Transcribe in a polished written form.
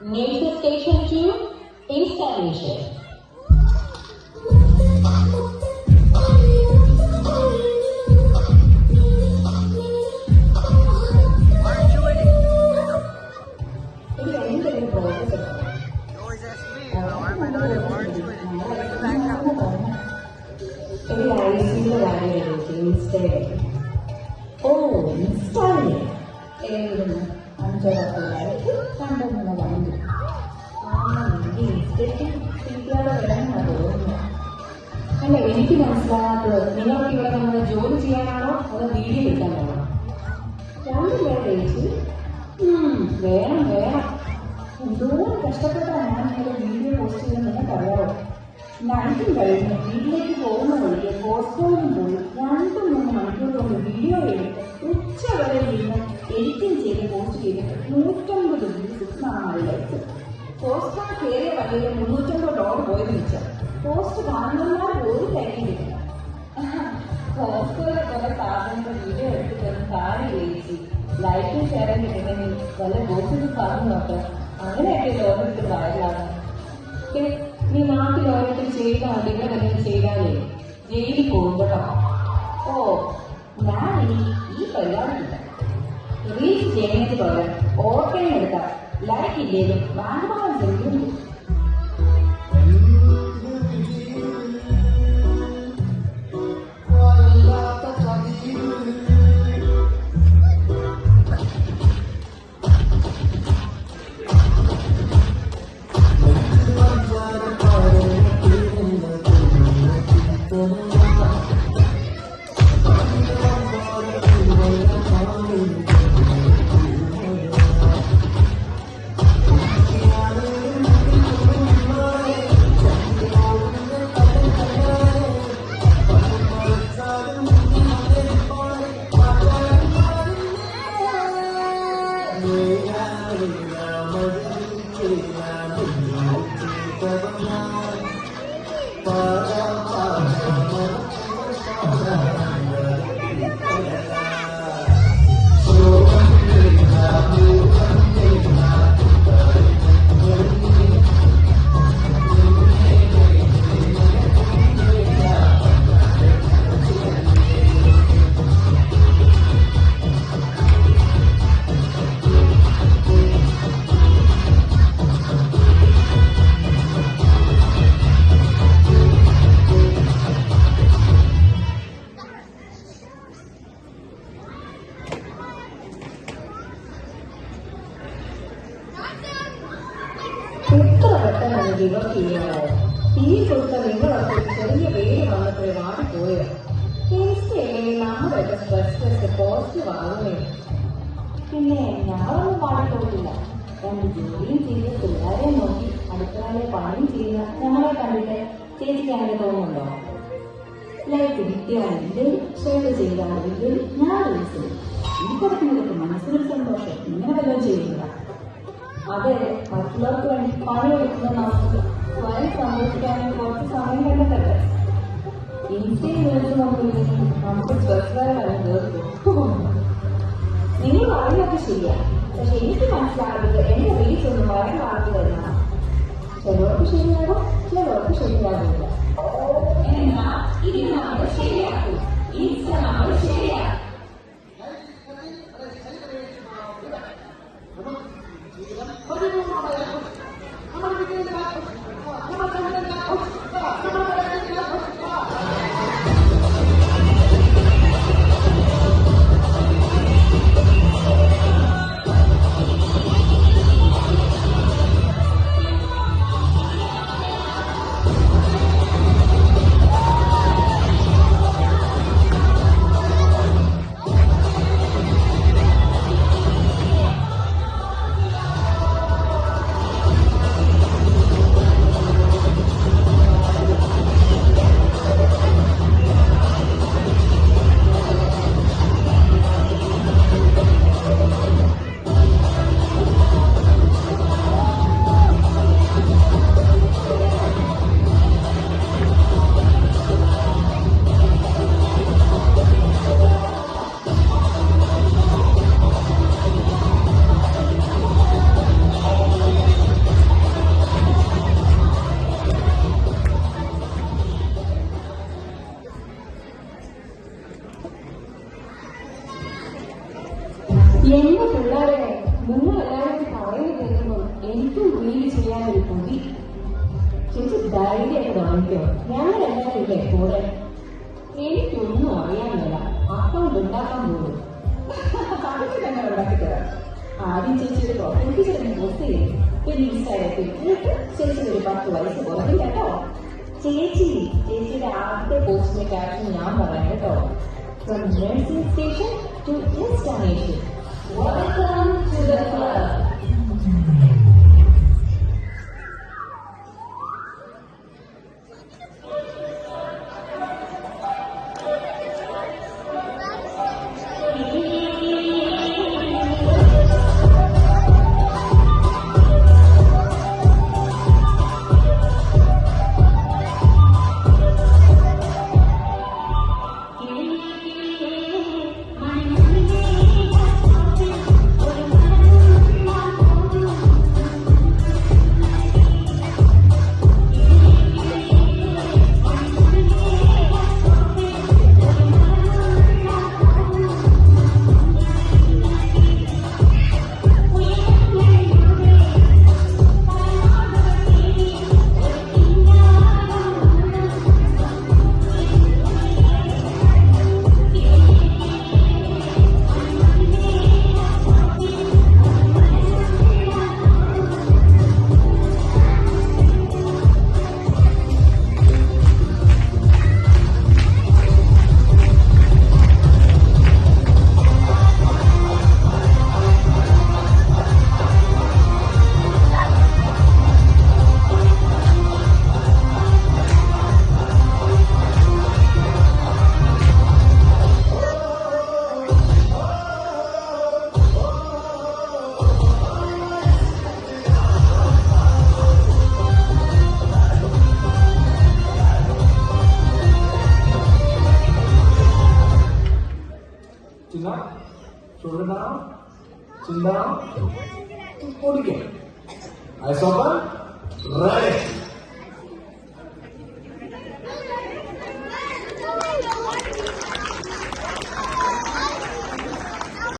Nature Station 2 installation. Oh, installing. അല്ല, എനിക്ക് മനസ്സിലാകാത്തത് നിങ്ങൾക്ക് ഇവിടെ നമ്മൾ ജോലി ചെയ്യാനാണോ അതോ വീഡിയോ എടുക്കാനാണോ? രണ്ടും ചേച്ചി. വേണം വേണം. എന്തോ കഷ്ടപ്പെട്ടാണ് ഞാൻ നിങ്ങളുടെ വീഡിയോ പോസ്റ്റ് ചെയ്യുന്നത് നിങ്ങൾക്ക് അറിയാമോ? നൈറ്റും കഴിഞ്ഞ് വീട്ടിലേക്ക് പോകുന്ന വഴിക്ക് പോസ്റ്റോറിനും പോയി 2-3 മണിക്കൂർ കൊണ്ട് വീഡിയോ എടുത്ത് ഉച്ച വരെ ഇരുന്ന് എഡിറ്റിംഗ് ചെയ്ത് പോസ്റ്റ് ചെയ്തിട്ട് 150 വ്യൂസ് നാളായിട്ട്. പോസ്റ്റർ കയറിയ വഴിയിൽ $350 പോയെന്ന് വെച്ചാൽ പോസ്റ്റ് കാണുന്നവന്മാർ ഒരു കഴിഞ്ഞിട്ടില്ല. പോസ്റ്ററിലെ കുറെ സാധനങ്ങൾ വീഡിയോ എടുത്തിട്ടൊന്നും കാര്യമില്ല ചേച്ചി. ലൈക്കും ഷെയറും കിട്ടുന്നെങ്കിൽ വല്ല ബോസിന് പറഞ്ഞു നോക്കാം. അങ്ങനെയൊക്കെ ഓരോരുത്തർ വയലാണ്. നീ നാട്ടിൽ ഓരോരുത്തർ ചെയ്ത അടികൾ എന്തെങ്കിലും ചെയ്താലേ ജയിലിൽ പോകും കേട്ടോ. ഓ, ഞാൻ ഈ പരിപാടിയില്ല. റീച്ച് ചെയ്യുന്നത് പോലെ ഓർക്കനെ എടുക്കാം. ലൈക്ക് ഇല്ലേലും വാങ്ങുവാൻ ചെയ്യുന്നു. ഈ കൊടുത്ത നിങ്ങളൊക്കെ ചെറിയ പേര് വന്നപ്പോഴേ വാടിപ്പോയോ? ടേസ്റ്റ് നമ്മളൊക്കെ സ്ട്രെസ് ടെസ്റ്റ് പോസിറ്റീവ് ആകുമേ. പിന്നെ ഞാനൊന്നും പാടിപ്പോയിട്ടില്ല. 2 ജോലിയും ചെയ്ത് പിള്ളേരെ നോക്കി അടുക്കളയിലെ പണിയും ചെയ്യുന്ന ഞങ്ങളെ കണ്ടിട്ട് ചേച്ചിക്ക് അങ്ങനെ തോന്നുന്നുണ്ടോ? ലൈക്ക് കിട്ടിയാണെങ്കിൽ ഷെയർ ചെയ്താണെങ്കിൽ ഞാൻ വിളിച്ചു. ഈ കൊടുക്കുന്നതൊക്കെ മനസ്സിനൊരു സന്തോഷം. ഇങ്ങനെ വല്ലതും ചെയ്യുക. അതെ, മറ്റുള്ളവർക്ക് വേണ്ടി പണിയെടുക്കുന്ന നമുക്ക് സ്വയം സന്തോഷിക്കാനും കുറച്ച് സമയം കണ്ടെത്തട്ടെ. ഇൻസ്റ്റയിൽ വിളിച്ച് നോക്കില്ലെങ്കിൽ നമുക്ക് സ്ട്രെസ്സായി തീർക്കും. നിങ്ങൾ പറയുന്നതൊക്കെ ശരിയാണ്. പക്ഷെ എനിക്ക് മനസ്സിലാകുന്നത് എന്റെ റീച്ച് ഒന്ന് വയറിലാക്കി വരുന്നതാണ്. ചിലവർക്ക് ശരിയാകും, ചിലവർക്ക് ശരിയാകില്ല. ഇത് നമ്മൾ ശരിയാക്കും. ഇൻസ്റ്റ നമ്മൾ ശരിയാക്കും. എനിക്കും റീഡ് ചെയ്യാനൊരു കൊതി. ചേച്ചി ധൈര്യമായിട്ട് വാങ്ങിക്കോ, ഞങ്ങൾ എല്ലാവരും ഇല്ലേ കൂടെ. എനിക്കൊന്നും അറിയാനില്ല, അക്കൗണ്ട് ഉണ്ടാക്കാൻ പോകും. അതൊക്കെ ഞങ്ങൾ ഉണ്ടാക്കി തരാം. ആദ്യം ചേച്ചിയുടെ പ്രൊഫൈൽ ചേർന്ന് പോസ്റ്റ് ചെയ്യും, പിന്നെ ഇൻസ്റ്റാഗ്രാമിൽ എന്നിട്ട് ചേച്ചിയുടെ ഒരു 10 വയസ്സ് കുറഞ്ഞു കേട്ടോ. ചേച്ചിയുടെ ആദ്യത്തെ പോസ്റ്റിന്റെ ക്യാപ്ഷൻ ഞാൻ പറയാം കേട്ടോ. From nursing station to destination. Welcome to the club. Shoulder down, chin down, body game. Eyes open, ready.